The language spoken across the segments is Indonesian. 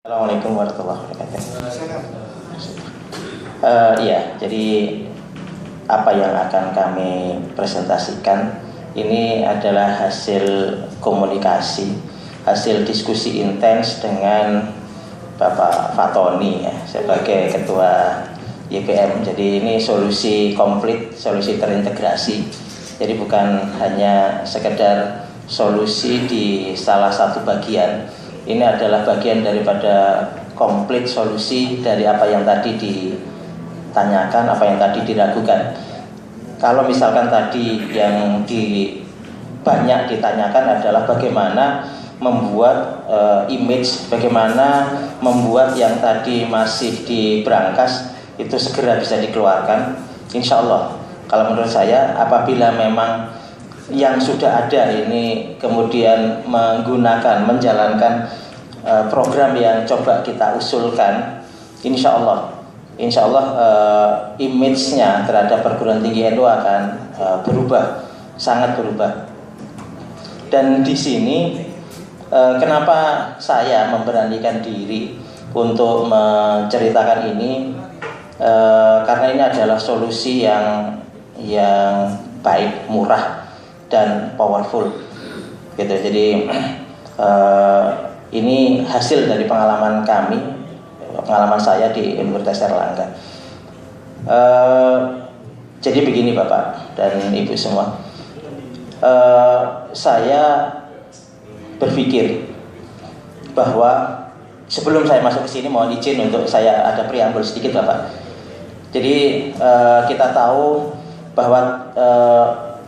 Assalamualaikum warahmatullahi wabarakatuh. Iya, jadi apa yang akan kami presentasikan ini adalah hasil komunikasi, hasil diskusi intens dengan Bapak Fatoni ya, sebagai Ketua YPM. Jadi ini solusi komplit, solusi terintegrasi. Jadi bukan hanya sekedar solusi di salah satu bagian. Ini adalah bagian daripada komplit solusi dari apa yang tadi ditanyakan, apa yang tadi diragukan. Kalau misalkan tadi yang banyak ditanyakan adalah bagaimana membuat image, bagaimana membuat yang tadi masih di brankas itu segera bisa dikeluarkan. Insya Allah, kalau menurut saya, apabila memang yang sudah ada ini kemudian menjalankan program yang coba kita usulkan, insya Allah image-nya terhadap perguruan tinggi NU akan berubah, sangat berubah. Dan di sini kenapa saya memberanikan diri untuk menceritakan ini, karena ini adalah solusi yang baik, murah dan powerful gitu. Jadi ini hasil dari pengalaman saya di Universitas Airlangga. Jadi begini Bapak dan Ibu semua, saya berpikir bahwa sebelum saya masuk ke sini, mohon izin untuk saya ada preambul sedikit Bapak. Jadi kita tahu bahwa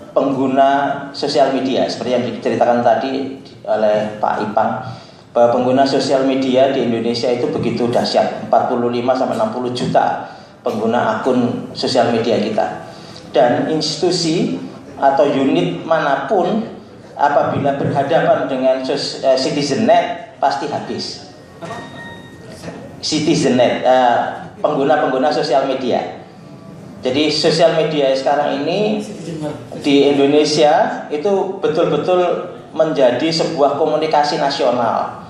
pengguna sosial media seperti yang diceritakan tadi oleh Pak Ipang, bahwa pengguna sosial media di Indonesia itu begitu dahsyat, 45-60 juta pengguna akun sosial media kita. Dan institusi atau unit manapun apabila berhadapan dengan citizennet pasti habis. Citizennet, pengguna-pengguna sosial media. Jadi sosial media sekarang ini di Indonesia itu betul-betul menjadi sebuah komunikasi nasional.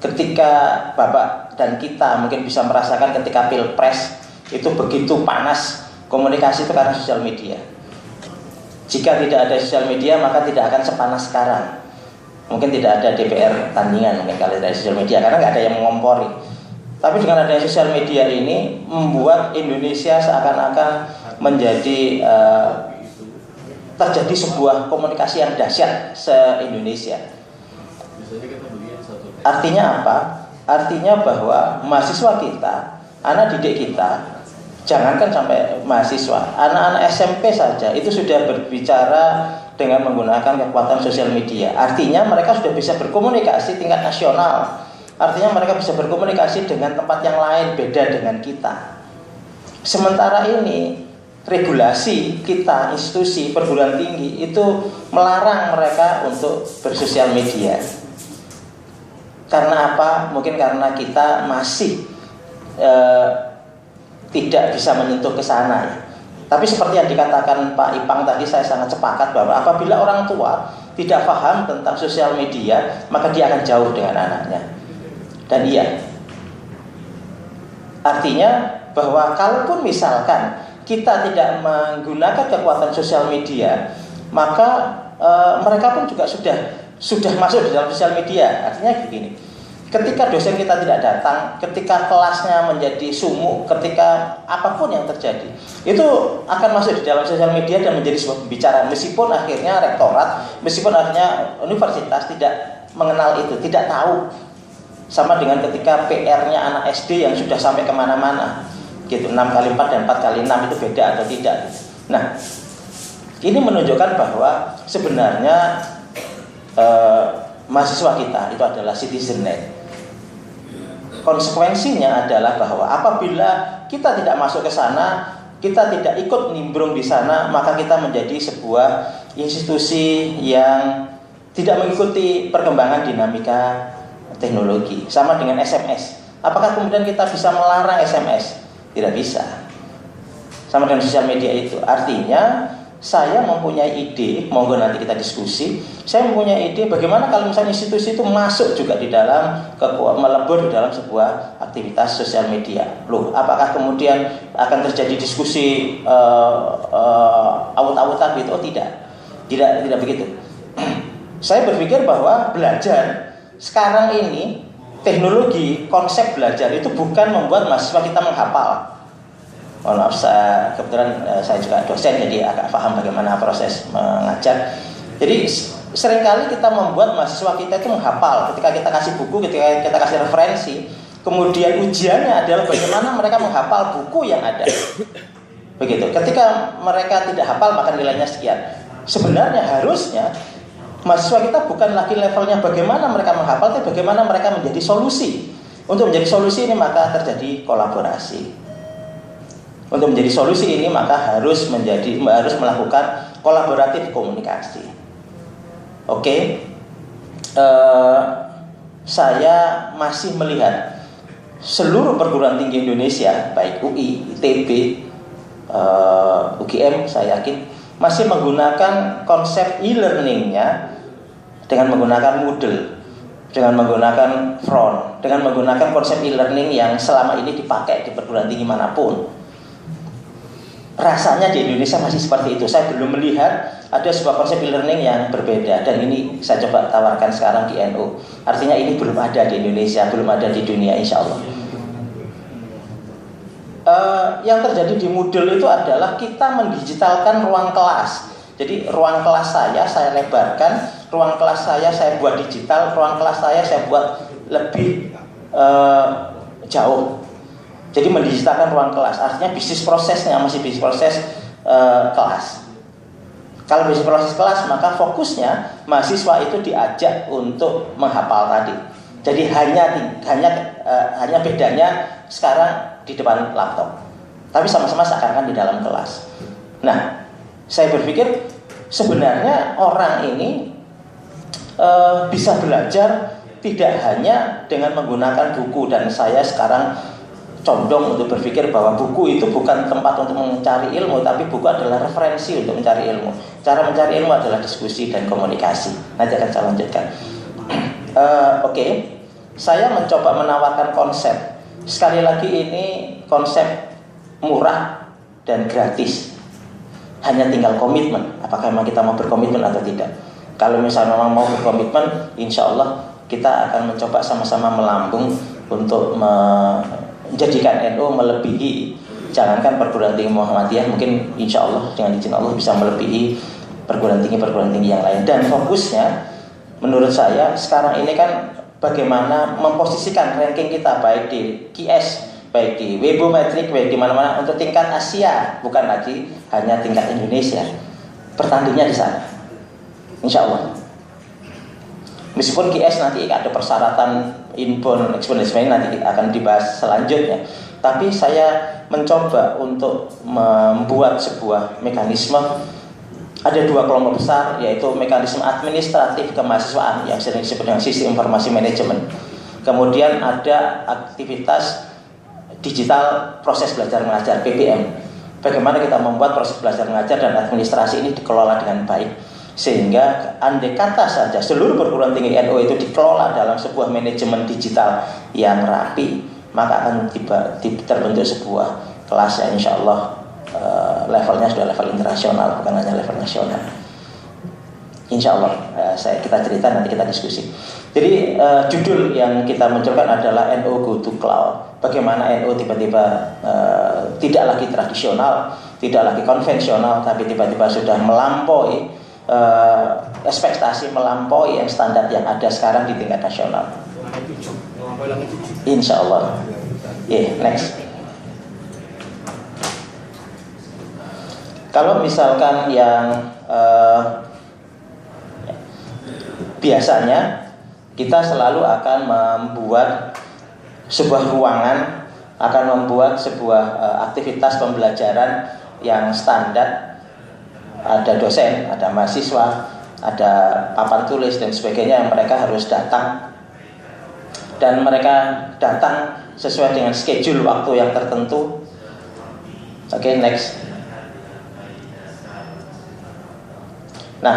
Ketika Bapak dan kita mungkin bisa merasakan ketika Pilpres itu begitu panas komunikasi itu karena sosial media. Jika tidak ada sosial media maka tidak akan sepanas sekarang. Mungkin tidak ada DPR tandingan mungkin kalau dari sosial media karena nggak ada yang mengompori. Tapi dengan adanya sosial media ini membuat Indonesia seakan-akan menjadi terjadi sebuah komunikasi yang dahsyat se-Indonesia. Artinya apa? Artinya bahwa mahasiswa kita, anak didik kita, jangankan sampai mahasiswa, anak-anak SMP saja itu sudah berbicara dengan menggunakan kekuatan sosial media. Artinya mereka sudah bisa berkomunikasi tingkat nasional. Artinya mereka bisa berkomunikasi dengan tempat yang lain, beda dengan kita. Sementara ini regulasi kita, institusi perguruan tinggi itu melarang mereka untuk bersosial media. Karena apa? Mungkin karena kita masih tidak bisa menyentuh ke sana ya. Tapi seperti yang dikatakan Pak Ipang tadi, saya sangat sepakat bahwa apabila orang tua tidak paham tentang sosial media, maka dia akan jauh dengan anaknya. Dan iya, artinya bahwa kalaupun misalkan kita tidak menggunakan kekuatan sosial media, maka mereka pun juga sudah masuk di dalam sosial media. Artinya begini, ketika dosen kita tidak datang, ketika kelasnya menjadi sumuk, ketika apapun yang terjadi, itu akan masuk di dalam sosial media dan menjadi sebuah pembicaraan. Meskipun akhirnya rektorat, meskipun akhirnya universitas tidak mengenal itu, tidak tahu. Sama dengan ketika PR-nya anak SD yang sudah sampai kemana-mana gitu, 6x4 dan 4x6 itu beda atau tidak. Nah, ini menunjukkan bahwa sebenarnya mahasiswa kita itu adalah citizennet. Konsekuensinya adalah bahwa apabila kita tidak masuk ke sana, kita tidak ikut nimbrung di sana, maka kita menjadi sebuah institusi yang tidak mengikuti perkembangan dinamika teknologi. Sama dengan SMS. Apakah kemudian kita bisa melarang SMS? Tidak bisa. Sama dengan sosial media itu. Artinya saya mempunyai ide, monggo nanti kita diskusi. Saya mempunyai ide bagaimana kalau misalnya institusi itu masuk juga di dalam melebur di dalam sebuah aktivitas sosial media. Loh, apakah kemudian akan terjadi diskusi awut-awutan gitu? Oh tidak begitu. Saya berpikir bahwa belajar sekarang ini teknologi, konsep belajar itu bukan membuat mahasiswa kita menghafal. Mohon maaf, kebetulan saya juga dosen, jadi agak paham bagaimana proses mengajar. Jadi seringkali kita membuat mahasiswa kita itu menghafal. Ketika kita kasih buku, ketika kita kasih referensi, kemudian ujiannya adalah bagaimana mereka menghafal buku yang ada. Begitu. Ketika mereka tidak hafal, maka nilainya sekian. Sebenarnya harusnya mahasiswa kita bukan lagi levelnya bagaimana mereka menghafal, tapi bagaimana mereka menjadi solusi. Untuk menjadi solusi ini maka terjadi kolaborasi. Untuk menjadi solusi ini maka harus melakukan kolaboratif komunikasi. Oke, saya masih melihat seluruh perguruan tinggi Indonesia, baik UI, ITB, UGM, saya yakin masih menggunakan konsep e-learningnya dengan menggunakan Moodle, dengan menggunakan Front, dengan menggunakan konsep e-learning yang selama ini dipakai di perguruan tinggi manapun. Rasanya di Indonesia masih seperti itu. Saya belum melihat ada sebuah konsep e-learning yang berbeda, dan ini saya coba tawarkan sekarang di NU. Artinya ini belum ada di Indonesia, belum ada di dunia, insya Allah. Yang terjadi di Moodle itu adalah kita mendigitalkan ruang kelas. Jadi ruang kelas saya lebarkan, ruang kelas saya buat digital, ruang kelas saya buat lebih jauh. Jadi mendigitalkan ruang kelas, artinya bisnis prosesnya masih bisnis proses kelas. Kalau bisnis proses kelas, maka fokusnya mahasiswa itu diajak untuk menghafal tadi. Jadi hanya bedanya sekarang di depan laptop, tapi sama-sama seakan-akan di dalam kelas. Nah, saya berpikir sebenarnya orang ini bisa belajar tidak hanya dengan menggunakan buku, dan saya sekarang condong untuk berpikir bahwa buku itu bukan tempat untuk mencari ilmu, tapi buku adalah referensi untuk mencari ilmu. Cara mencari ilmu adalah diskusi dan komunikasi. Nanti akan saya lanjutkan. Oke. Saya mencoba menawarkan konsep. Sekali lagi ini konsep murah dan gratis. Hanya tinggal komitmen. Apakah memang kita mau berkomitmen atau tidak? Kalau misalnya memang mau berkomitmen, insya Allah kita akan mencoba sama-sama melambung untuk menjadikan NU melebihi, jangankan perguruan tinggi Muhammadiyah, mungkin insya Allah dengan izin Allah bisa melebihi perguruan tinggi yang lain. Dan fokusnya menurut saya sekarang ini kan bagaimana memposisikan ranking kita baik di QS, baik di Webometric, baik di mana-mana untuk tingkat Asia, bukan lagi hanya tingkat Indonesia. Pertandingnya di sana, insya Allah. Meskipun QS nanti ada persyaratan inbound exponential, nanti akan dibahas selanjutnya, tapi saya mencoba untuk membuat sebuah mekanisme. Ada dua kelompok besar, yaitu mekanisme administratif kemahasiswaan yang sering disebut dengan sistem informasi manajemen. Kemudian ada aktivitas digital proses belajar mengajar, PBM. Bagaimana kita membuat proses belajar mengajar dan administrasi ini dikelola dengan baik, sehingga andai kata saja seluruh perguruan tinggi NU itu dikelola dalam sebuah manajemen digital yang rapi, maka akan terbentuk sebuah kelas yang insya Allah levelnya sudah level internasional, bukan hanya level nasional. Insya Allah kita cerita, nanti kita diskusi. Jadi judul yang kita munculkan adalah NU Go to Cloud. Bagaimana NU tiba-tiba tidak lagi tradisional, tidak lagi konvensional, tapi tiba-tiba sudah melampaui ekspektasi, melampaui yang standar yang ada sekarang di tingkat nasional. Insya Allah. Next. Kalau misalkan yang biasanya kita selalu akan membuat sebuah ruangan, akan membuat sebuah aktivitas pembelajaran yang standar. Ada dosen, ada mahasiswa, ada papan tulis dan sebagainya yang mereka harus datang. Dan mereka datang sesuai dengan schedule waktu yang tertentu. Oke, next. Nah,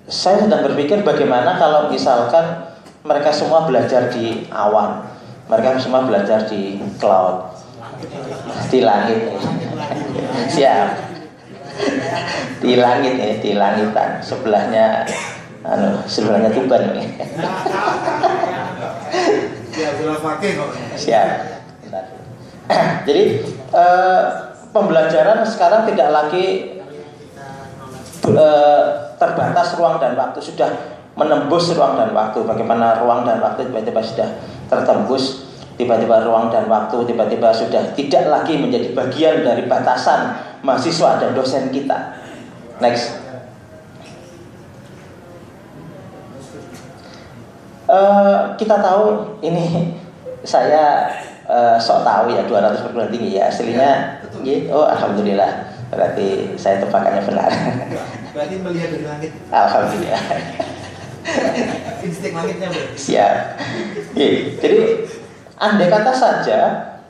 saya sedang berpikir bagaimana kalau misalkan mereka semua belajar di awan, mereka semua belajar di cloud, di langit. Siap. Di langit ya, di langitan. Sebelahnya Tuban nih. Siap. Jadi pembelajaran sekarang tidak lagi terbatas ruang dan waktu, sudah menembus ruang dan waktu. Bagaimana ruang dan waktu tiba-tiba sudah tertembus, tiba-tiba ruang dan waktu tiba-tiba sudah tidak lagi menjadi bagian dari batasan mahasiswa dan dosen kita. Next. Kita tahu ini, saya sok tahu ya 200 perguruan tinggi ya aslinya. Oh alhamdulillah, berarti saya tebakannya benar. Berarti melihat dari langit. Alhamdulillah. Insting langitnya bro. Siap. Jadi andai kata saja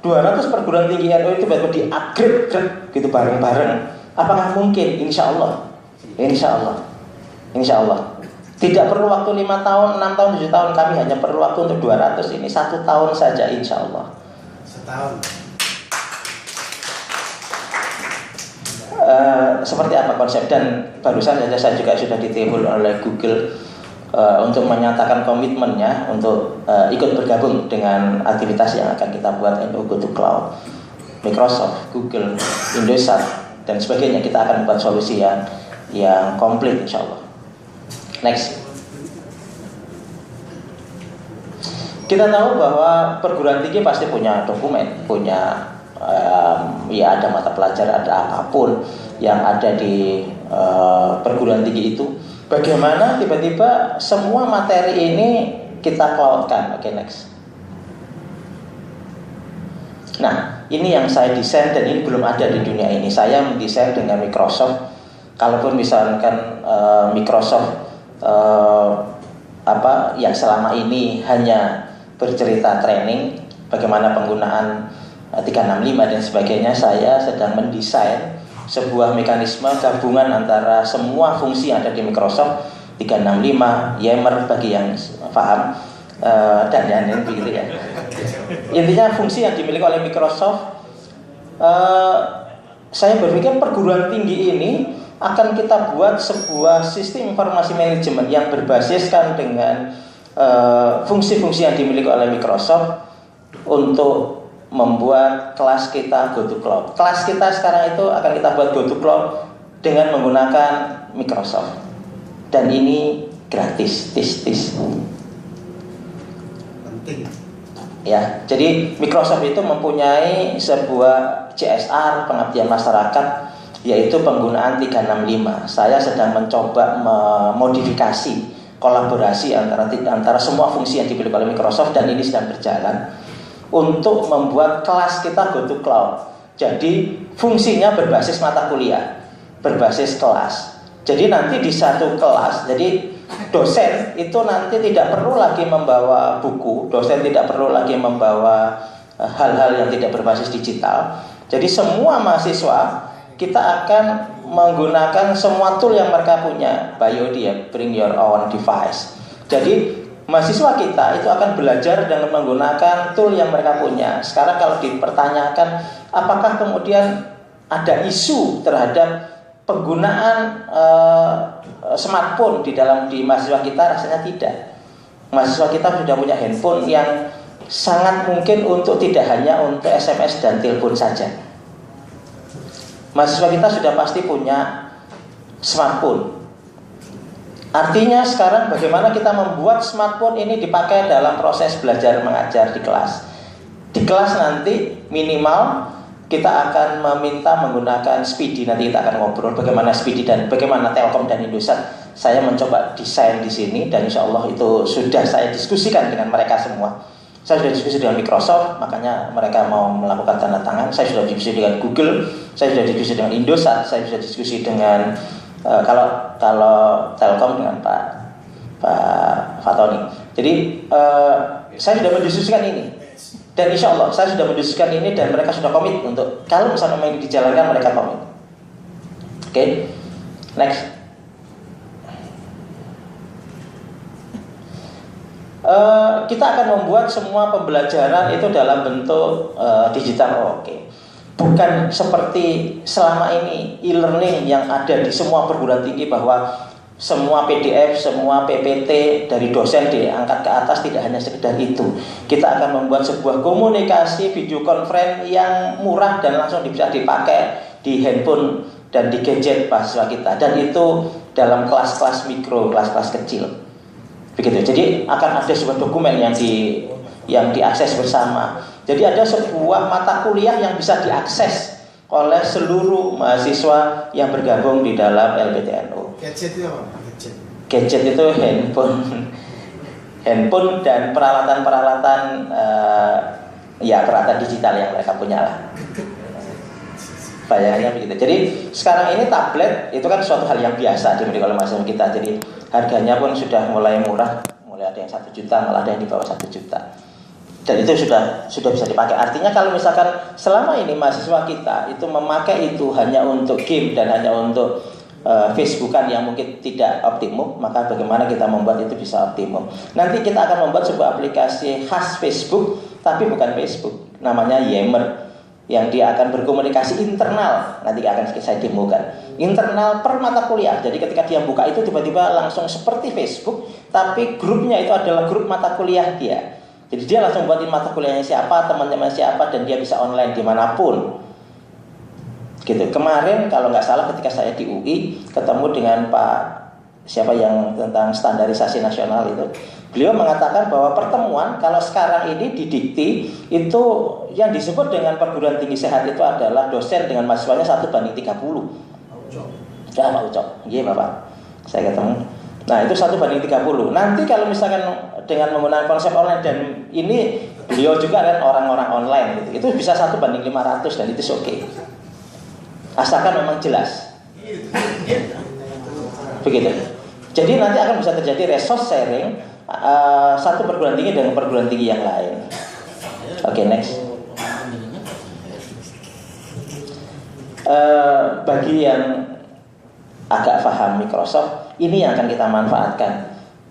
200 perguruan tinggi NU itu tiba-tiba di-upgrade gitu bareng-bareng, apakah mungkin? Insya Allah. Tidak perlu waktu 5 tahun, 6 tahun, 7 tahun. Kami hanya perlu waktu untuk 200 ini 1 tahun saja insya Allah. Setahun. Seperti apa konsep, dan barusan saja saya juga sudah ditelepon oleh Google untuk menyatakan komitmennya untuk ikut bergabung dengan aktivitas yang akan kita buat NU Go to Cloud. Microsoft, Google, Indosat dan sebagainya, kita akan membuat solusi yang komplit insya Allah. Next. Kita tahu bahwa perguruan tinggi pasti punya dokumen, punya ya ada mata pelajaran, ada apapun yang ada di perguruan tinggi itu. Bagaimana tiba-tiba semua materi ini kita cloudkan? Oke, next. Nah, ini yang saya desain dan ini belum ada di dunia ini. Saya mendesain dengan Microsoft. Kalaupun misalkan Microsoft yang selama ini hanya bercerita training, bagaimana penggunaan 365 dan sebagainya, saya sedang mendesain sebuah mekanisme gabungan antara semua fungsi yang ada di Microsoft 365, Yammer bagi yang paham, dan yang begitu ya. Intinya fungsi yang dimiliki oleh Microsoft. Saya berpikir perguruan tinggi ini akan kita buat sebuah sistem informasi manajemen yang berbasiskan dengan fungsi-fungsi yang dimiliki oleh Microsoft untuk membuat kelas kita Go to Cloud. Kelas kita sekarang itu akan kita buat Go to Cloud dengan menggunakan Microsoft. Dan ini gratis, tis. Penting. Ya, jadi Microsoft itu mempunyai sebuah CSR pengabdian masyarakat, yaitu penggunaan 365. Saya sedang mencoba memodifikasi kolaborasi antara semua fungsi yang dimiliki oleh Microsoft, dan ini sedang berjalan untuk membuat kelas kita Go to Cloud. Jadi fungsinya berbasis mata kuliah, berbasis kelas. Jadi nanti di satu kelas, jadi dosen itu nanti tidak perlu lagi membawa buku, dosen tidak perlu lagi membawa hal-hal yang tidak berbasis digital. Jadi semua mahasiswa kita akan menggunakan semua tool yang mereka punya. BYOD ya, bring your own device. Jadi mahasiswa kita itu akan belajar dengan menggunakan tool yang mereka punya. Sekarang kalau dipertanyakan apakah kemudian ada isu terhadap penggunaan smartphone di mahasiswa kita, rasanya tidak. Mahasiswa kita sudah punya handphone yang sangat mungkin untuk tidak hanya untuk SMS dan telepon saja. Mahasiswa kita sudah pasti punya smartphone. Artinya sekarang bagaimana kita membuat smartphone ini dipakai dalam proses belajar mengajar di kelas. Di kelas nanti minimal kita akan meminta menggunakan Speedy. Nanti kita akan ngobrol bagaimana Speedy dan bagaimana Telkom dan Indosat. Saya mencoba desain di sini dan insya Allah itu sudah saya diskusikan dengan mereka semua. Saya sudah diskusi dengan Microsoft, makanya mereka mau melakukan tanda tangan. Saya sudah diskusi dengan Google, saya sudah diskusi dengan Indosat, saya sudah diskusi dengan kalau Telkom dengan Pak Fatoni. Jadi saya sudah mendiskusikan ini, dan insya Allah saya sudah mendiskusikan ini dan mereka sudah komit untuk kalau misalnya ini dijalankan mereka komit. Oke, next. Kita akan membuat semua pembelajaran itu dalam bentuk digital. Oke. Bukan seperti selama ini e-learning yang ada di semua perguruan tinggi, bahwa semua PDF, semua PPT dari dosen diangkat ke atas. Tidak hanya sekedar itu, kita akan membuat sebuah komunikasi video conference yang murah dan langsung bisa dipakai di handphone dan di gadget mahasiswa kita, dan itu dalam kelas-kelas mikro, kelas-kelas kecil. Begitu. Jadi akan ada sebuah dokumen yang diakses bersama. Jadi ada sebuah mata kuliah yang bisa diakses oleh seluruh mahasiswa yang bergabung di dalam LPTNU. Gadget itu apa? Gadget itu handphone dan peralatan-peralatan peralatan digital yang mereka punya lah. Bayangannya begitu. Jadi sekarang ini tablet itu kan suatu hal yang biasa dimiliki oleh mahasiswa kita. Jadi harganya pun sudah mulai murah, mulai ada yang 1 juta, malah ada yang di bawah 1 juta. Dan itu sudah bisa dipakai. Artinya kalau misalkan selama ini mahasiswa kita itu memakai itu hanya untuk game dan hanya untuk Facebookan yang mungkin tidak optimum, maka bagaimana kita membuat itu bisa optimum. Nanti kita akan membuat sebuah aplikasi khas Facebook, tapi bukan Facebook, namanya Yammer, yang dia akan berkomunikasi internal. Nanti akan saya demokan internal per mata kuliah. Jadi ketika dia buka itu tiba-tiba langsung seperti Facebook, tapi grupnya itu adalah grup mata kuliah dia. Jadi dia langsung buatin mata kuliahnya siapa, teman-teman siapa, dan dia bisa online dimanapun. Gitu. Kemarin kalau nggak salah ketika saya di UI ketemu dengan Pak siapa yang tentang standarisasi nasional itu, beliau mengatakan bahwa pertemuan kalau sekarang ini di Dikti itu yang disebut dengan perguruan tinggi sehat itu adalah dosen dengan mahasiswanya 1:30. Ya Pak Ucok, iya Bapak, saya ketemu. Nah itu 1:30. Nanti kalau misalkan dengan menggunakan konsep online, dan ini beliau juga kan orang-orang online gitu, itu bisa 1:500 dan itu oke. Asalkan memang jelas. Begitu. Jadi nanti akan bisa terjadi resource sharing satu perguruan tinggi dengan perguruan tinggi yang lain. Oke, next. Bagi yang agak paham Microsoft, ini yang akan kita manfaatkan.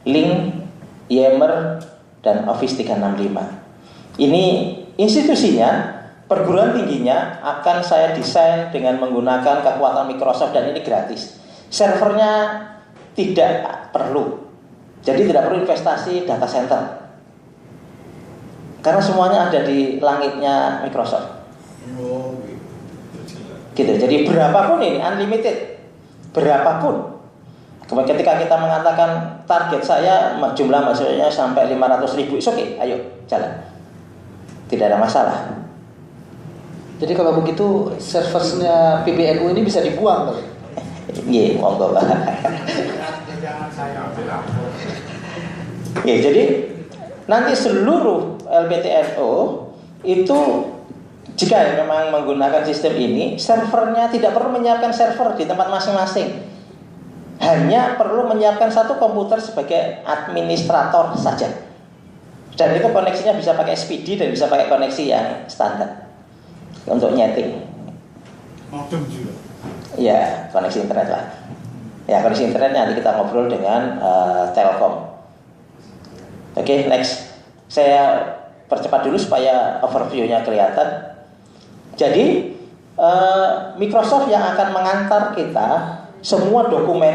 Link, Yammer, dan Office 365. Ini institusinya, perguruan tingginya akan saya desain dengan menggunakan kekuatan Microsoft, dan ini gratis. Servernya tidak perlu. Jadi tidak perlu investasi data center. Karena semuanya ada di langitnya Microsoft. Gitu. Jadi berapapun ini unlimited. Berapapun. Ketika kita mengatakan target saya jumlah mahasiswanya sampai 500.000, oke, ayo jalan. Tidak ada masalah. Jadi kalau begitu servernya PBNU ini bisa dibuang kali? Iya, monggo Pak. Ya, jadi nanti seluruh LPTNU itu jika memang menggunakan sistem ini, servernya tidak perlu menyiapkan server di tempat masing-masing. Hanya perlu menyiapkan satu komputer sebagai administrator saja. Dan itu koneksinya bisa pakai SPD dan bisa pakai koneksi yang standar untuk nyeting. Modem juga. Ya, koneksi internet lah. Ya, koneksi internet nanti kita ngobrol dengan Telkom. Oke, next. Saya percepat dulu supaya overview-nya kelihatan. Jadi Microsoft yang akan mengantar kita semua dokumen,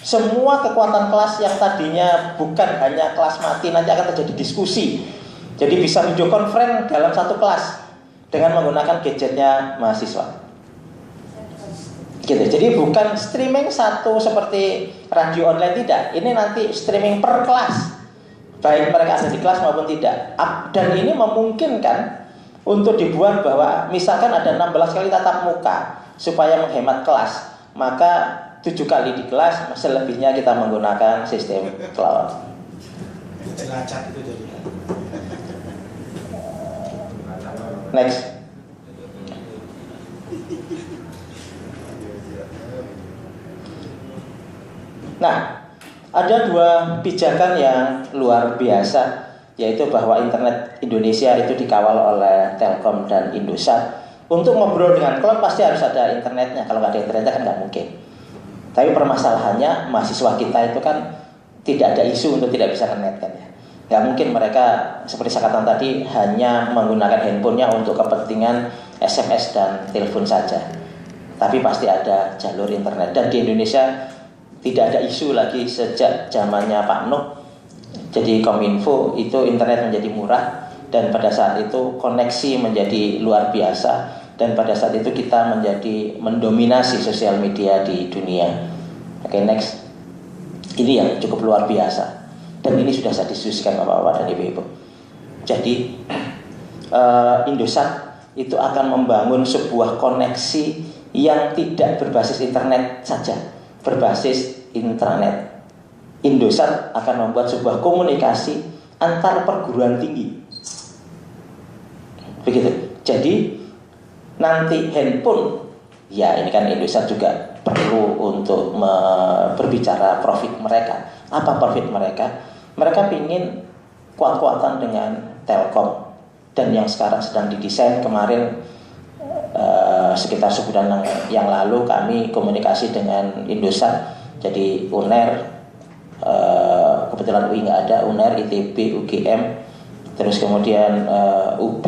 semua kekuatan kelas yang tadinya bukan hanya kelas mati, nanti akan terjadi diskusi. Jadi bisa video conference dalam satu kelas dengan menggunakan gadgetnya mahasiswa. Gitu. Jadi bukan streaming satu seperti radio online, tidak. Ini nanti streaming per kelas, baik mereka ada di kelas maupun tidak. Dan ini memungkinkan untuk dibuat bahwa misalkan ada 16 kali tatap muka supaya menghemat kelas, maka 7 kali di kelas, selebihnya kita menggunakan sistem cloud. Jelajah itu jadi. Next. Nah, ada dua pijakan yang luar biasa, yaitu bahwa internet Indonesia itu dikawal oleh Telkom dan Indosat. Untuk ngobrol dengan klien pasti harus ada internetnya. Kalau nggak ada internetnya kan nggak mungkin. Tapi permasalahannya mahasiswa kita itu kan tidak ada isu untuk tidak bisa internet kan ya. Nggak mungkin mereka seperti saya katakan tadi hanya menggunakan handphonenya untuk kepentingan SMS dan telepon saja. Tapi pasti ada jalur internet. Dan di Indonesia tidak ada isu lagi sejak zamannya Pak Nuh. Jadi Kominfo itu internet menjadi murah, dan pada saat itu koneksi menjadi luar biasa, dan pada saat itu kita menjadi mendominasi sosial media di dunia. Oke, next. Ini yang cukup luar biasa. Dan ini sudah saya diskusikan Bapak-bapak dan Ibu-ibu. Jadi Indosat itu akan membangun sebuah koneksi yang tidak berbasis internet saja, berbasis intranet. Indosat akan membuat sebuah komunikasi antar perguruan tinggi. Begitu. Jadi nanti handphone, ya ini kan Indosat juga perlu untuk berbicara profit mereka. Apa profit mereka? Mereka ingin kuat-kuatan dengan Telkom, dan yang sekarang sedang didesain. Kemarin sekitar sebulan yang lalu kami komunikasi dengan Indosat. Jadi UNER, kebetulan UI nggak ada, UNER, ITB, UGM, terus kemudian UB,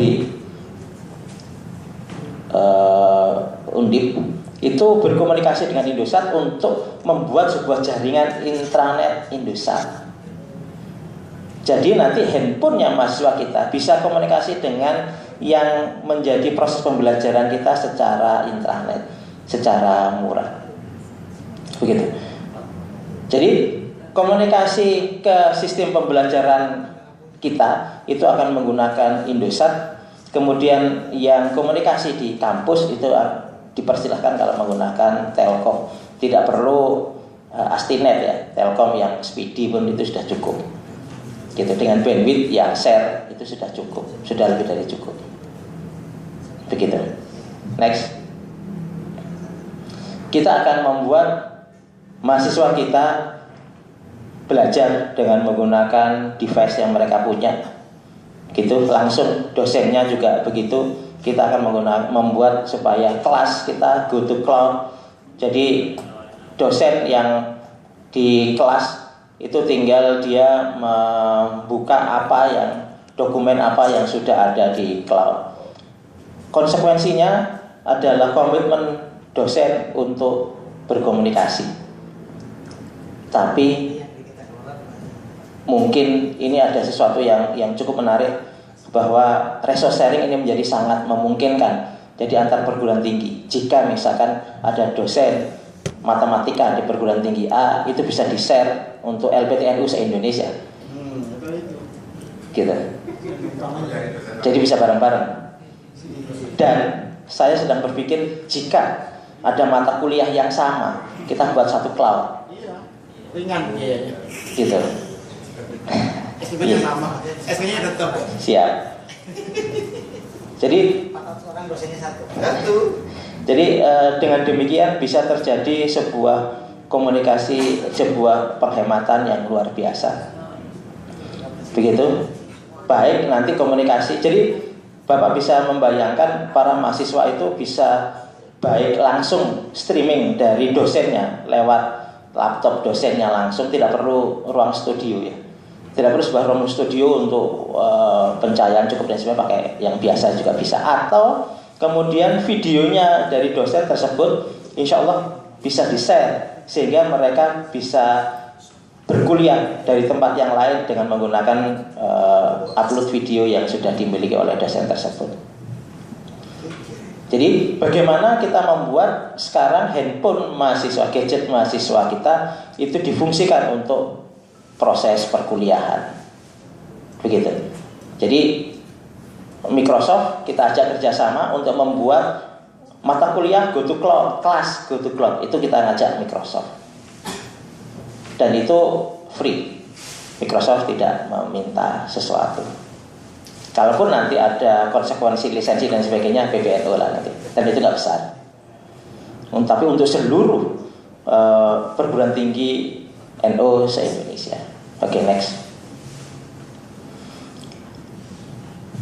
Undip, itu berkomunikasi dengan Indosat untuk membuat sebuah jaringan intranet Indosat. Jadi nanti handphonenya mahasiswa kita bisa komunikasi dengan yang menjadi proses pembelajaran kita secara intranet, secara murah. Begitu. Jadi komunikasi ke sistem pembelajaran kita itu akan menggunakan Indosat. Kemudian yang komunikasi di kampus itu dipersilahkan kalau menggunakan Telkom. Tidak perlu Astinet ya, Telkom yang speedy pun itu sudah cukup. Gitu, dengan bandwidth yang share itu sudah cukup, sudah lebih dari cukup. Begitu. Next. Kita akan membuat mahasiswa kita belajar dengan menggunakan device yang mereka punya. Gitu, langsung dosennya juga begitu. Kita akan membuat supaya kelas kita go to cloud. Jadi dosen yang di kelas itu tinggal dia membuka dokumen apa yang sudah ada di cloud. Konsekuensinya adalah komitmen dosen untuk berkomunikasi. Tapi mungkin ini ada sesuatu yang cukup menarik, bahwa resource sharing ini menjadi sangat memungkinkan. Jadi antar perguruan tinggi, jika misalkan ada dosen matematika di perguruan tinggi A, itu bisa di-share untuk LPTNU se-Indonesia. Gitu. Jadi bisa bareng-bareng. Dan saya sedang berpikir, jika ada mata kuliah yang sama, kita buat satu cloud. Ringan ya. Gitu. SPP-nya sama, SPP-nya tetap. Siap. Jadi orang dosennya satu. Jadi dengan demikian bisa terjadi sebuah komunikasi, sebuah penghematan yang luar biasa. Begitu. Baik, nanti komunikasi. Jadi Bapak bisa membayangkan para mahasiswa itu bisa baik langsung streaming dari dosennya lewat laptop dosennya langsung, tidak perlu ruang studio ya. Tidak perlu sebuah ruang studio untuk pencahayaan cukup dan sebagainya, pakai yang biasa juga bisa. Atau kemudian videonya dari dosen tersebut insya Allah bisa di-share, sehingga mereka bisa berkuliah dari tempat yang lain dengan menggunakan upload video yang sudah dimiliki oleh dosen tersebut. Jadi bagaimana kita membuat sekarang handphone mahasiswa, gadget mahasiswa kita itu difungsikan untuk proses perkuliahan. Begitu. Jadi Microsoft kita ajak kerjasama untuk membuat mata kuliah go to cloud, kelas go to cloud. Itu kita ngajak Microsoft. Dan itu free. Microsoft tidak meminta sesuatu. Kalaupun nanti ada konsekuensi lisensi dan sebagainya, PBNU lah nanti. Dan itu nggak besar. Tapi untuk seluruh perguruan tinggi NU se-Indonesia. Oke, next.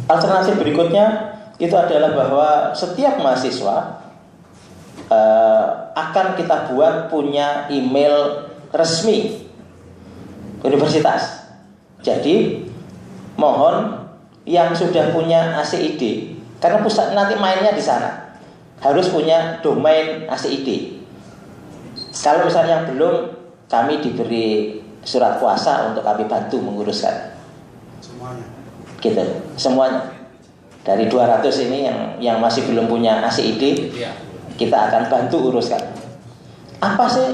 Alternatif berikutnya itu adalah bahwa setiap mahasiswa akan kita buat punya email resmi universitas. Jadi mohon yang sudah punya ACID, karena pusat nanti mainnya di sana, harus punya domain ACID. Kalau misalnya yang belum, kami diberi surat kuasa untuk kami bantu menguruskan. Semuanya. Gitu, semuanya. Dari 200 ini yang masih belum punya ACID, kita akan bantu uruskan. Apa sih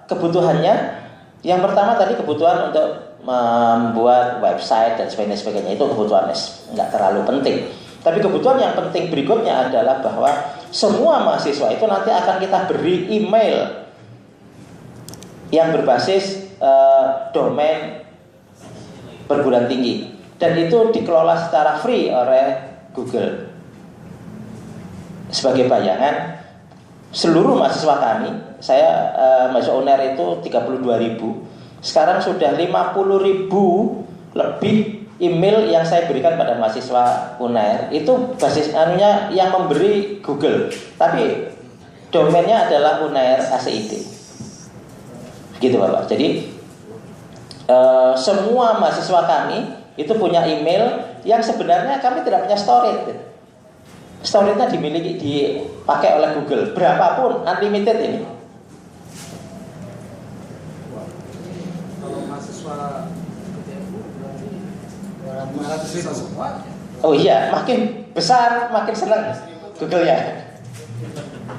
kebutuhannya? Yang pertama tadi kebutuhan untuk membuat website dan sebagainya, itu kebutuhan nggak terlalu penting. Tapi kebutuhan yang penting berikutnya adalah bahwa semua mahasiswa itu nanti akan kita beri email yang berbasis domain perguruan tinggi, dan itu dikelola secara free oleh Google. Sebagai bayangan, seluruh mahasiswa kami, saya mahasiswa UNER itu 32.000, sekarang sudah 50.000 lebih email yang saya berikan pada mahasiswa UNER. Itu basis anunya yang memberi Google, tapi domainnya adalah UNER ACID. Gitu Bapak. Jadi semua mahasiswa kami itu punya email yang sebenarnya kami tidak punya storage. Storage-nya dipakai oleh Google, berapapun, unlimited ini. Kalau mahasiswa PTMU berarti 200.000 semua. Oh iya, makin besar makin senang Google ya.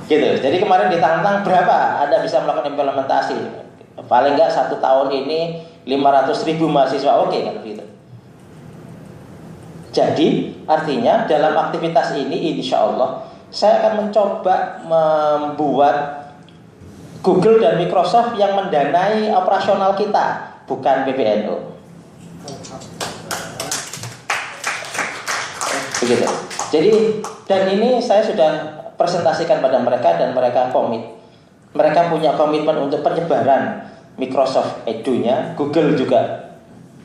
Gitu. Jadi kemarin ditantang berapa Anda bisa melakukan implementasi. Paling enggak 1 tahun ini 500.000 mahasiswa, oke kan gitu. Jadi artinya dalam aktivitas ini insya Allah saya akan mencoba membuat Google dan Microsoft yang mendanai operasional kita, bukan PBNU. Begitu. Jadi dan ini saya sudah presentasikan pada mereka dan mereka komit. Mereka punya komitmen untuk penyebaran Microsoft Edu-nya, Google juga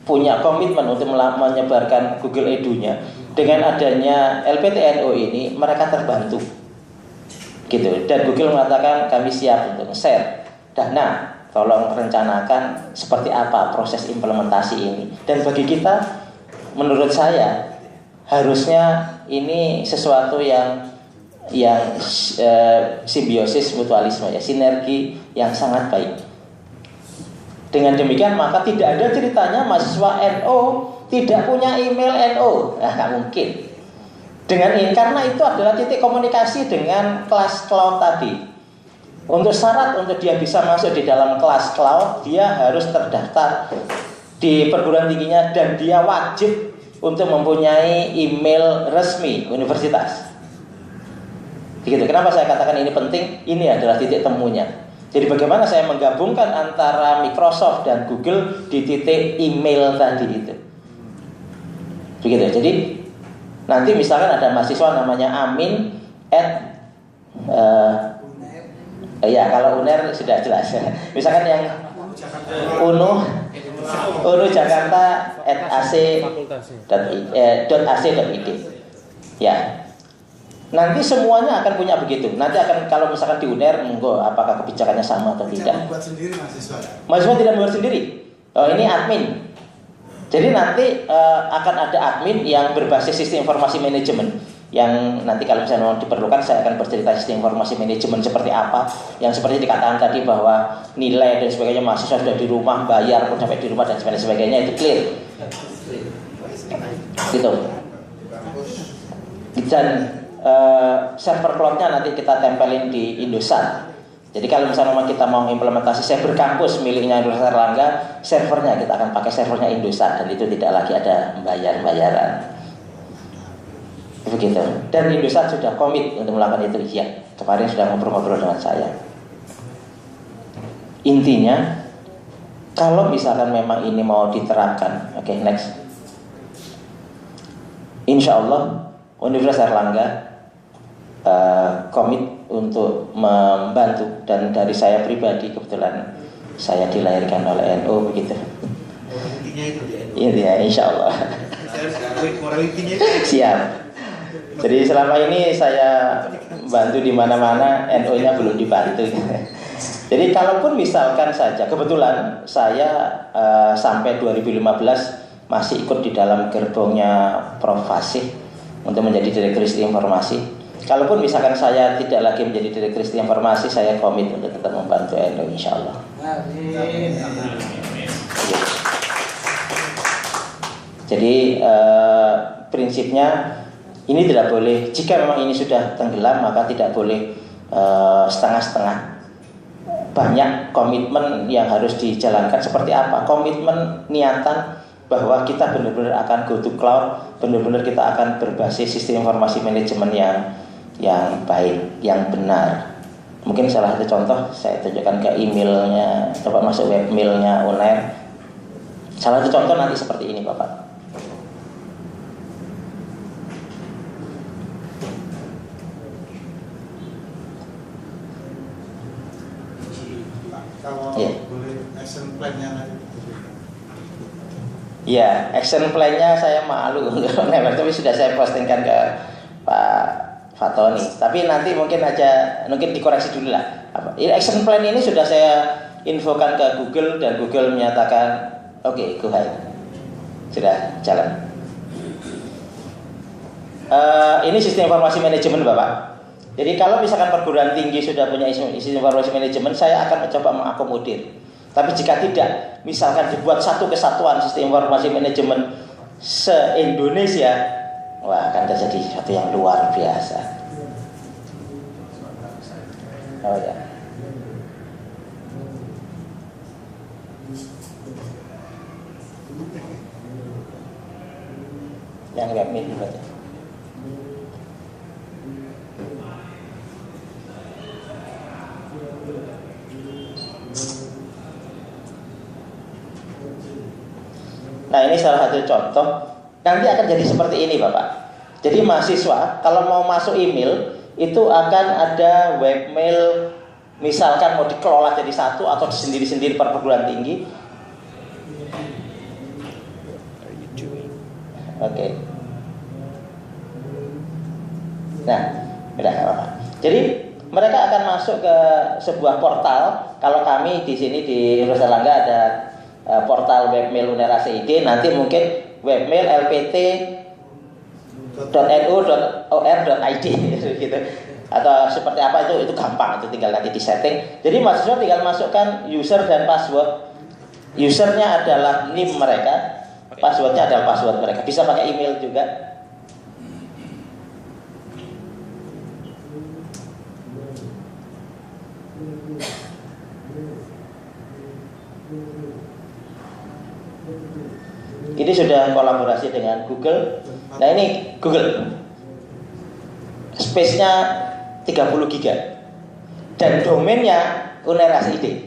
punya komitmen untuk menyebarkan Google Edu-nya. Dengan adanya LPTNU ini mereka terbantu. Gitu. Dan Google mengatakan kami siap untuk share dana, tolong rencanakan seperti apa proses implementasi ini. Dan bagi kita, menurut saya harusnya ini sesuatu yang simbiosis mutualisme ya, sinergi yang sangat baik. Dengan demikian maka tidak ada ceritanya mahasiswa NO tidak punya email NO. Nah, nggak mungkin. Dengan ini karena itu adalah titik komunikasi dengan kelas cloud tadi. Untuk syarat untuk dia bisa masuk di dalam kelas cloud, dia harus terdaftar di perguruan tingginya dan dia wajib untuk mempunyai email resmi universitas. Begitu. Kenapa saya katakan ini penting? Ini adalah titik temunya. Jadi bagaimana saya menggabungkan antara Microsoft dan Google di titik email tadi itu. Begitu. Jadi nanti misalkan ada mahasiswa namanya Amin ya kalau UNER sudah jelas. Misalkan yang UNU Jakarta @ac.id. Ya. Nanti semuanya akan punya begitu. Nanti akan kalau misalkan di UNER, apakah kebijakannya sama atau tidak? Tidak membuat sendiri mahasiswa. Mahasiswa tidak membuat sendiri. Oh, ini admin. Jadi nanti akan ada admin yang berbasis sistem informasi manajemen. Yang nanti kalau misalnya mau diperlukan, saya akan bercerita sistem informasi manajemen seperti apa. Yang seperti dikatakan tadi bahwa nilai dan sebagainya mahasiswa sudah di rumah, bayar pun sampai di rumah dan sebagainya itu clear. Gitu. Dan server cloudnya nanti kita tempelin di Indosat. Jadi kalau misalnya kita mau implementasi server kampus miliknya Universitas Erlangga, servernya kita akan pakai servernya Indosat dan itu tidak lagi ada bayaran. Begitu. Dan Indosat sudah komit untuk melakukan itu. Ya, kemarin sudah ngobrol-ngobrol dengan saya. Intinya, kalau misalkan memang ini mau diterapkan, oke, next. Insya Allah Universitas Erlangga komit untuk membantu, dan dari saya pribadi kebetulan saya dilahirkan oleh NU begitu. Intinya itu dia. Iya, insya Allah. Moral intinya itu. Siap. Jadi selama ini saya bantu di mana-mana, NU-nya belum dibantu. Jadi kalaupun misalkan saja, kebetulan saya sampai 2015 masih ikut di dalam gerbongnya Prof. Fasih untuk menjadi Direktur Riset Informasi. Kalaupun misalkan saya tidak lagi menjadi Direktur Riset Informasi, saya komit untuk tetap membantu NU, insya Allah. Jadi prinsipnya ini tidak boleh, jika memang ini sudah tenggelam maka tidak boleh setengah-setengah. Banyak komitmen yang harus dijalankan. Seperti apa? Komitmen niatan bahwa kita benar-benar akan go to cloud, benar-benar kita akan berbasis sistem informasi manajemen yang baik, yang benar. Mungkin salah satu contoh saya tunjukkan ke emailnya, coba masuk webmailnya UNER. Salah satu contoh nanti seperti ini Bapak. Kalau boleh action plan-nya nanti. Ya, action plan-nya saya malu tapi sudah saya postingkan ke Pak Fatoni. Tapi nanti mungkin dikoreksi dulu lah. Action plan ini sudah saya infokan ke Google dan Google menyatakan oke, go ahead. Sudah jalan. Ini sistem informasi manajemen Bapak. Jadi kalau misalkan perguruan tinggi sudah punya sistem informasi manajemen, saya akan mencoba mengakomodir. Tapi jika tidak, misalkan dibuat satu kesatuan sistem informasi manajemen se-Indonesia, wah akan terjadi sesuatu yang luar biasa. Oh ya. Yang webmail dulu aja. Nah ini salah satu contoh. Nanti akan jadi seperti ini Bapak. Jadi mahasiswa kalau mau masuk email itu akan ada webmail, misalkan mau dikelola jadi satu atau sendiri-sendiri per perguruan tinggi. Oke. Nah, udah Bapak. Jadi mereka akan masuk ke sebuah portal. Kalau kami di sini di Universitas Erlangga ada portal webmail UNER ACID, nanti mungkin webmail lpt.nu.or.id gitu. Atau seperti apa itu gampang, itu tinggal nanti disetting. Jadi mahasiswa tinggal masukkan user dan password. Usernya adalah NIM mereka, passwordnya adalah password mereka. Bisa pakai email juga. Ini sudah kolaborasi dengan Google. Nah ini Google, space-nya 30 GB dan domainnya UNER ACID.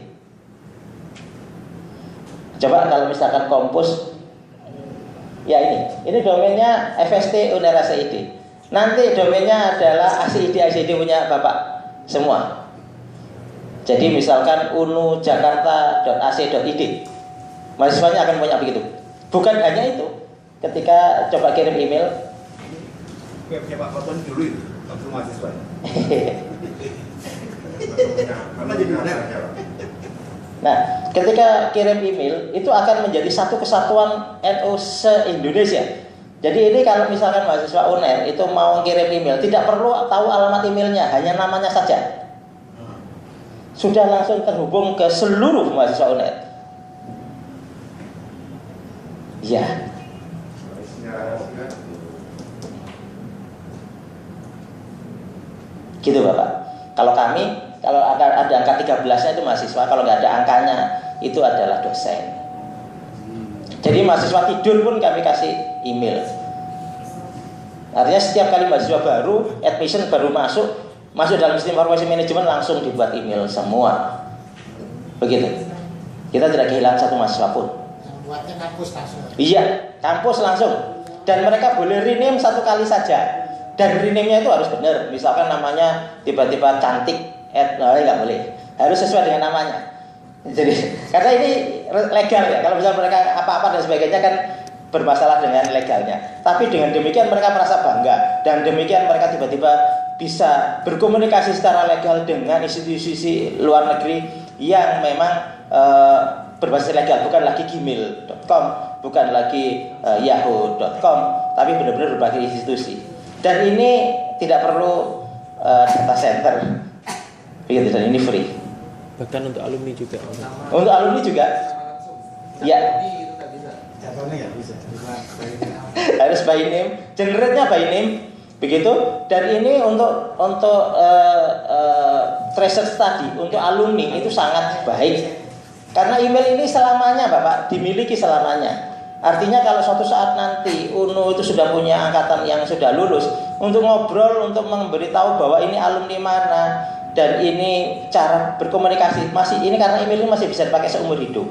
Coba kalau misalkan Kompus, ya ini domainnya FST UNER ACID. Nanti domainnya adalah ACID punya Bapak semua. Jadi misalkan unujakarta.ac.id, mahasiswanya akan punya begitu. Bukan hanya itu, ketika coba kirim email, Webnya Pak Fatoni dulu itu, waktu mahasiswa. Karena jadi UNER. nah ketika kirim email itu akan menjadi satu kesatuan NU se-Indonesia. Jadi ini kalau misalkan mahasiswa UNER itu mau kirim email, tidak perlu tahu alamat emailnya, hanya namanya saja. Sudah langsung terhubung ke seluruh mahasiswa UNER. Ya. Gitu Bapak. Kalau kami, kalau ada angka 13-nya itu mahasiswa, kalau nggak ada angkanya itu adalah dosen. Jadi mahasiswa tidur pun kami kasih email. Artinya setiap kali mahasiswa baru, admission baru masuk dalam sistem informasi manajemen langsung dibuat email semua. Begitu. Kita tidak kehilangan satu mahasiswa pun. Buatnya kampus langsung. Iya, kampus langsung. Dan mereka boleh rename satu kali saja. Dan rename-nya itu harus benar. Misalkan namanya tiba-tiba cantik, nggak boleh. Harus sesuai dengan namanya. Jadi karena ini legal ya. Kalau misalnya mereka apa-apa dan sebagainya kan bermasalah dengan legalnya. Tapi dengan demikian mereka merasa bangga. Dan demikian mereka tiba-tiba bisa berkomunikasi secara legal dengan institusi luar negeri yang memang berbasis legal, bukan lagi gmail.com, bukan lagi yahoo.com, tapi benar-benar berbagai institusi. Dan ini tidak perlu data center, begitu, dan ini free. Bahkan untuk alumni juga. Untuk alumni juga, ya. Contohnya ya bisa. Harus by name, generate-nya by name, begitu. Dan ini untuk treasure study untuk alumni itu sangat baik. Karena email ini selamanya Bapak, dimiliki selamanya. Artinya kalau suatu saat nanti UNU itu sudah punya angkatan yang sudah lulus, untuk ngobrol, untuk memberitahu bahwa ini alumni mana dan ini cara berkomunikasi, masih ini karena email ini masih bisa dipakai seumur hidup.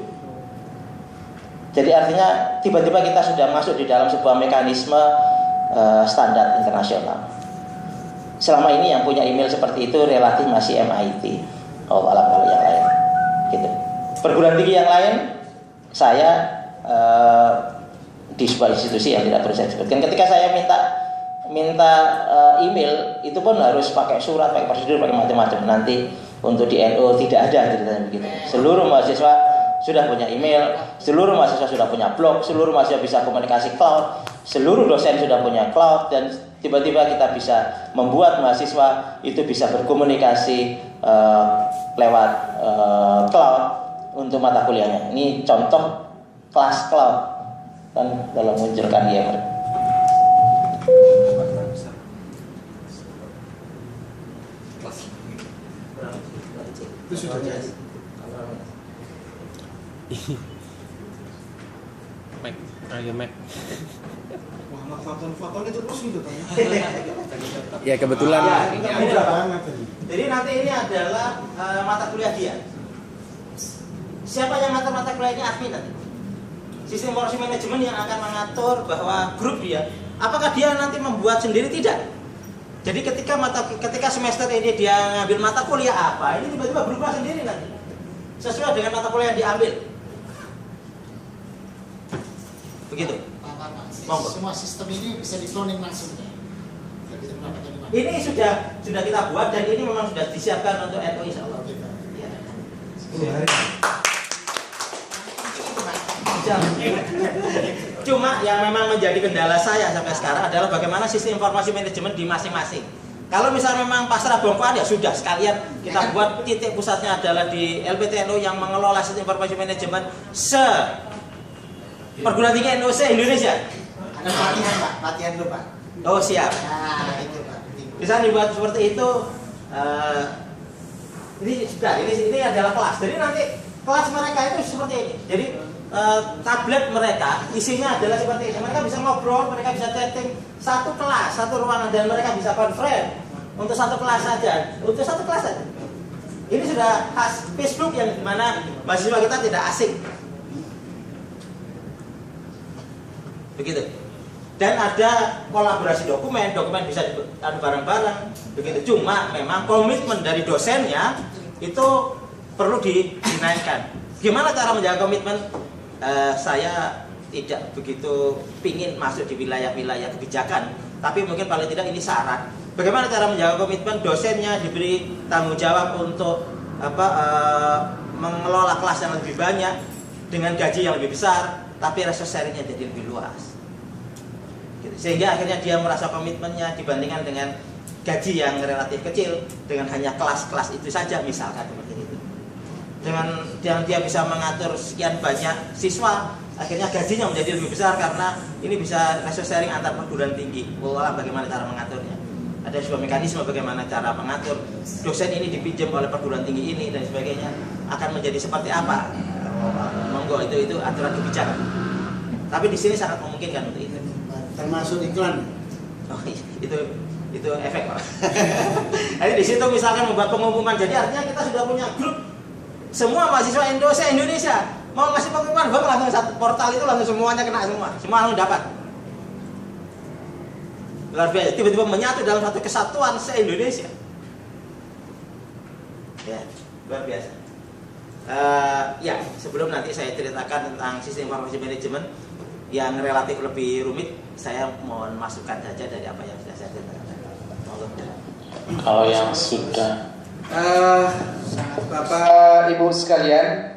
Jadi artinya tiba-tiba kita sudah masuk di dalam sebuah mekanisme standar internasional. Selama ini yang punya email seperti itu relatif masih MIT. Oh, alam kalau yang lain, gitu. Perguruan tinggi yang lain, saya di sebuah institusi yang tidak perlu saya sebutkan. Ketika saya minta email, itu pun harus pakai surat, pakai prosedur, pakai macam-macam. Nanti untuk di NU tidak ada ceritanya begitu. Seluruh mahasiswa sudah punya email, seluruh mahasiswa sudah punya blog, seluruh mahasiswa bisa komunikasi cloud, seluruh dosen sudah punya cloud, dan tiba-tiba kita bisa membuat mahasiswa itu bisa berkomunikasi lewat cloud untuk mata kuliahnya. Ini contoh kelas cloud kan dalam munculkan Yammer. Itu sudah jelas. Mac, ayo Mac. Wah, foto-fotonya terus gitu kan. Ya kebetulan. Ya, Ini banget tadi. jadi nanti ini adalah mata kuliah dia. Siapa yang ngatur mata kuliah ini? Admin nanti. Sistem informasi manajemen yang akan mengatur bahwa grup dia, apakah dia nanti membuat sendiri? Tidak. Jadi ketika semester ini dia ngambil mata kuliah apa, ini tiba-tiba berubah sendiri nanti sesuai dengan mata kuliah yang diambil. Begitu. Pak. Semua sistem ini bisa di-cloning langsung ya? Bisa mendapatkan di mana? Ini sudah kita buat dan ini memang sudah disiapkan untuk NU insya Allah. Ya. 10 hari. Cuma yang memang menjadi kendala saya sampai sekarang adalah bagaimana sistem informasi manajemen di masing-masing. Kalau misalnya memang pasrah bongkoan ya sudah, sekalian kita buat titik pusatnya adalah di LPTNU yang mengelola sistem informasi manajemen perguruan tinggi NU se-Indonesia. Ada pelatihan Pak, pelatihan dulu Pak. Oh siap. Nah itu Pak. Bisa dibuat seperti itu. Ini adalah kelas. Jadi nanti kelas mereka itu seperti ini. Jadi tablet mereka isinya adalah seperti ini. Mereka bisa ngobrol, mereka bisa chatting, satu kelas, satu ruangan, dan mereka bisa conference untuk satu kelas saja. Untuk satu kelas saja. Ini sudah khas Facebook yang dimana mahasiswa kita tidak asing. Begitu. Dan ada kolaborasi dokumen bisa adu bareng-bareng. Begitu. Cuma memang komitmen dari dosennya itu perlu dinaikkan. Gimana cara menjaga komitmen? Saya tidak begitu pingin masuk di wilayah-wilayah kebijakan, tapi mungkin paling tidak ini syarat. Bagaimana cara menjaga komitmen? Dosennya diberi tanggung jawab untuk mengelola kelas yang lebih banyak dengan gaji yang lebih besar, tapi resource sharing-nya jadi lebih luas. Gitu. Sehingga akhirnya dia merasa komitmennya dibandingkan dengan gaji yang relatif kecil dengan hanya kelas-kelas itu saja, misalkan seperti itu. Dengan dia bisa mengatur sekian banyak siswa, akhirnya gajinya menjadi lebih besar karena ini bisa resource sharing antar perguruan tinggi. Bagaimana cara mengaturnya? Ada sebuah mekanisme bagaimana cara mengatur dosen ini dipinjam oleh perguruan tinggi ini dan sebagainya. Akan menjadi seperti apa? Monggo, itu aturan kebijakan. Tapi di sini sangat memungkinkan untuk itu. Termasuk iklan. Oh, itu efek Pak. Jadi di situ misalkan membuat pengumuman. Jadi artinya kita sudah punya grup semua mahasiswa Indonesia mau ngasih pengumuman, langsung satu portal itu langsung semuanya kena semua langsung dapat. Luar biasa, tiba-tiba menyatu dalam satu kesatuan se-Indonesia. Ya, luar biasa. Ya, sebelum nanti saya ceritakan tentang sistem informasi manajemen yang relatif lebih rumit, saya mohon masukan saja dari apa yang sudah saya ceritakan. Kalau yang sudah Bapak Ibu sekalian,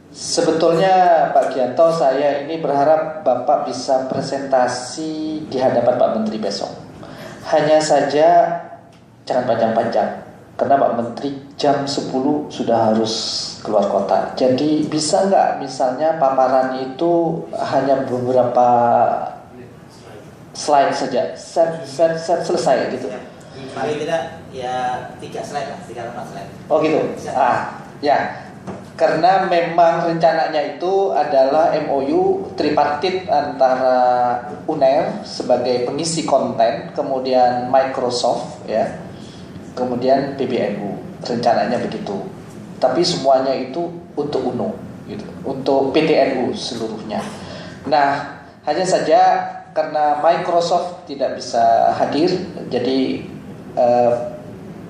Sebetulnya Pak Gianto, saya ini berharap Bapak bisa presentasi di hadapan Pak Menteri besok. Hanya saja jangan panjang-panjang, karena Pak Menteri jam 10 sudah harus keluar kota. Jadi bisa nggak misalnya paparan itu hanya beberapa slide saja, set selesai gitu. Paling tidak ya 3 slide lah, 3-4 slide. Oh gitu. Ya. Karena memang rencananya itu adalah MOU tripartit antara UNER sebagai pengisi konten, kemudian Microsoft ya, kemudian PBNU. Rencananya begitu. Tapi semuanya itu untuk UNO gitu, untuk PTNU seluruhnya. Nah, hanya saja karena Microsoft tidak bisa hadir, jadi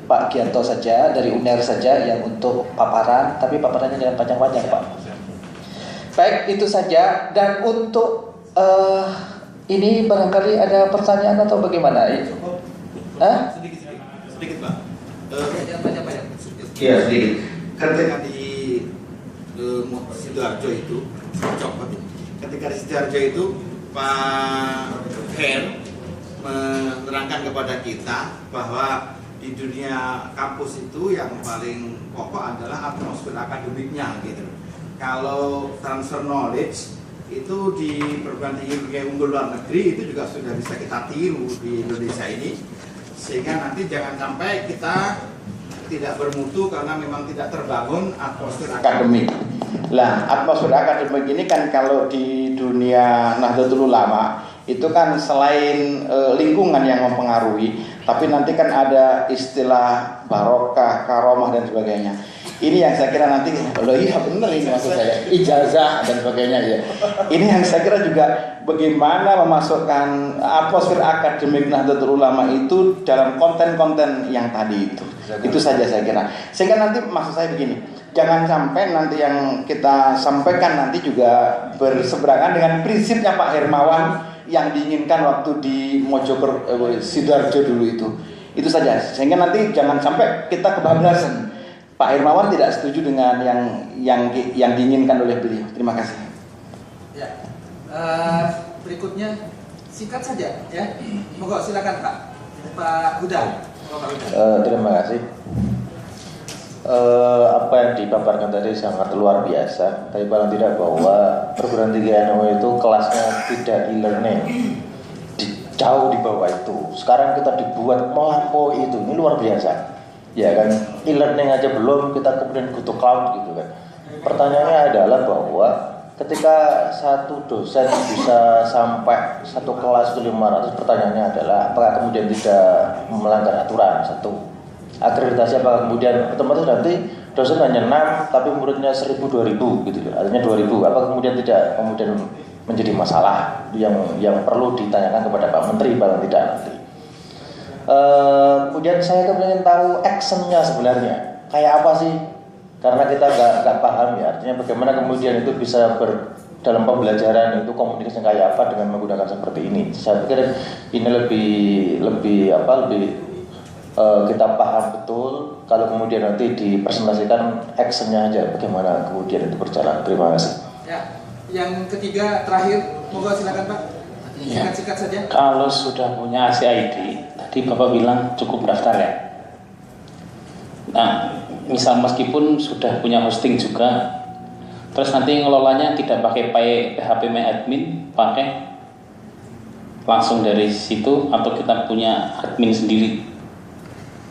Pak Gianto saja dari UNER saja yang untuk paparan, tapi paparannya jangan panjang-panjang Pak. Baik, itu saja. Dan untuk ini barangkali ada pertanyaan atau bagaimana? Sedikit Pak. Jangan panjang-panjang. Iya sedikit. Ketika di Sidoarjo itu, ketika di Sidoarjo itu Pak Her menerangkan kepada kita bahwa di dunia kampus itu yang paling pokok adalah atmosfer akademiknya gitu. Kalau transfer knowledge itu di perguruan tinggi unggul luar negeri itu juga sudah bisa kita tiru di Indonesia ini, sehingga nanti jangan sampai kita tidak bermutu karena memang tidak terbangun atmosfer akademik. Lah, atmosfer akademik ini kan kalau di dunia Nahdlatul Ulama itu kan selain lingkungan yang mempengaruhi, tapi nanti kan ada istilah barokah, karomah dan sebagainya. Ini yang saya kira nanti, iya benar ini maksud saya, ijazah dan sebagainya ya. Ini yang saya kira juga bagaimana memasukkan atmosfer akademik Nahdlatul Ulama itu dalam konten-konten yang tadi itu. Itu saja saya kira. Sehingga nanti maksud saya begini, jangan sampai nanti yang kita sampaikan nanti juga berseberangan dengan prinsipnya Pak Hermawan yang diinginkan waktu di Sidoarjo dulu itu saja, sehingga nanti jangan sampai kita kebablasan. Pak Hermawan tidak setuju dengan yang diinginkan oleh beliau. Terima kasih. Ya, berikutnya singkat saja ya. Monggo silakan Pak Huda. Terima kasih. Apa yang dipaparkan tadi sangat luar biasa. Tapi paling tidak bahwa perguruan tinggi NU itu kelasnya tidak e-learning, jauh di bawah itu. Sekarang kita dibuat melampaui itu, ini luar biasa. Ya kan, e-learning aja belum, kita kemudian butuh cloud gitu kan. Pertanyaannya adalah bahwa ketika satu dosen bisa sampai satu kelas itu 500, pertanyaannya adalah apakah kemudian tidak melanggar aturan? Satu, akreditasi apakah kemudian otomatis nanti dosen hanya 6 tapi muridnya 1000 2000 gitu ya, artinya 2000, apa kemudian tidak kemudian menjadi masalah yang perlu ditanyakan kepada Pak Menteri paling tidak nanti. Kemudian saya ingin tahu actionnya sebenarnya kayak apa sih, karena kita nggak paham ya, artinya bagaimana kemudian itu bisa dalam pembelajaran itu komunikasi kayak apa dengan menggunakan seperti ini. Saya pikir ini lebih kita paham betul kalau kemudian nanti dipresentasikan actionnya aja bagaimana kemudian itu berjalan. Terima kasih. Ya, yang ketiga terakhir, monggo silakan Pak. Singkat-singkat saja. Kalau sudah punya CID, tadi Bapak bilang cukup daftar ya. Nah, misal meskipun sudah punya hosting juga, terus nanti ngelolanya tidak pakai PHP MyAdmin, pakai langsung dari situ atau kita punya admin sendiri?